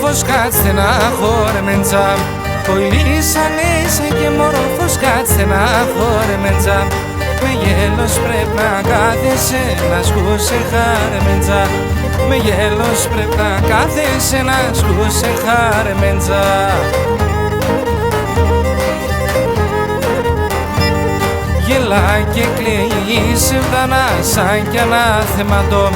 μόρφος κάτσε να χορεμέντσα. Κολλήσανε και μόρφος κάτσε να χορεμέντσα. Με γέλος πρέπει να κάθεσαι να σκούσε χαρεμέντσα. Με γέλος πρέπει να κάθεσαι να σκούσε χαρεμέντσα. Γελά και κλαίει σε βδανά σαν κι ανάθεματο.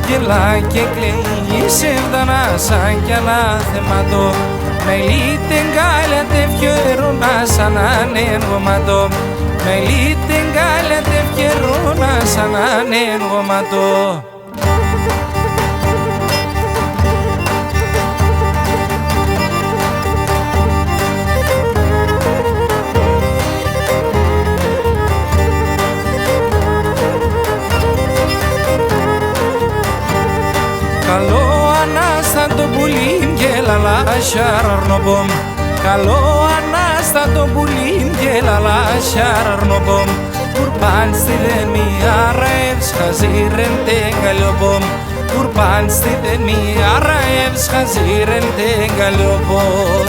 Γελά και κλαίει σε βδανά σαν κι ανάθεματο. Με λίτε γκάλια τε φιερούνα σαν ανέργωματο. Με λίτε γκάλια τε φιερούνα σαν ανέργωματο. Καλό ανάστατο πουλίν και λαλάσια αρνοπομ. Καλό ανάστατο πουλίν και λαλάσια αρνοπομ. Κουρπάν στη δεμία ρεύς χαζίρεν τέγκαλιοπομ. Κουρπάν στη δεμία ρεύς χαζίρεν τέγκαλιοπομ.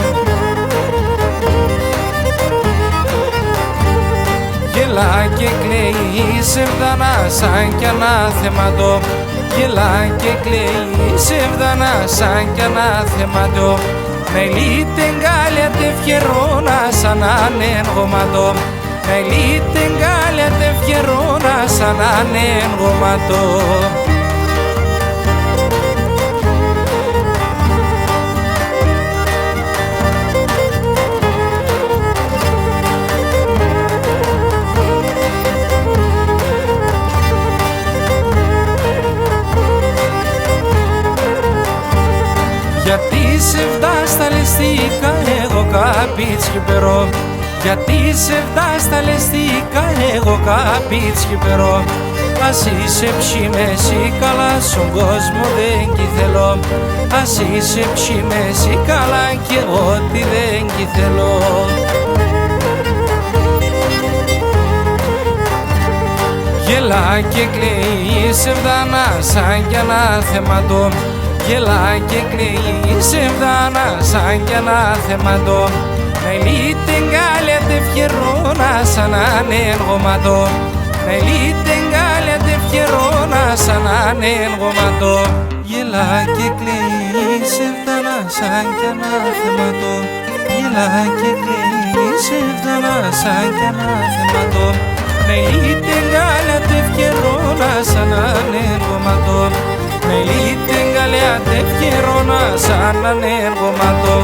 Γελά και κλαίει σε βδανά σαν κι ανάθεματο. Γελά και κλαίει σε βδανά σαν κι ανάθεματο. Με λίτε γκάλια τε φιερούνα σαν ανέργωματο. Με λίτε γκάλια τε φιερούνα σαν ανέργωματο. Γιατί σε φτάσταλεστήκα εγώ καπίτσι περώ. Γιατί σε φτάσταλεστήκα εγώ καπίτσι περώ. Ας είσαι ψημέση καλά στον κόσμο δεν κιθελώ. Ας είσαι ψημέση καλά κι εγώ τι δεν κιθελώ. Γελά και κλαίει σε βδανά σαν κι ανάθεματο. Γελά και κλαίει σε βδανά σαν κι ανάθεματο. Με λίτε γκάλια τε φιερούνα σαν ανέργωματο. Με λίτε γκάλια τε φιερούνα σαν ανέργωματο. Γελά και κλαίει σε βδανά σαν κι ανάθεματο. Γελά και κλαίει σε βδανά σαν κι ανάθεματο. Με λίτε γκάλια τε φιερούνα σαν ανέργωματο. Με λίτε γκάλια τε φιερούνα σαν ανέργωματο.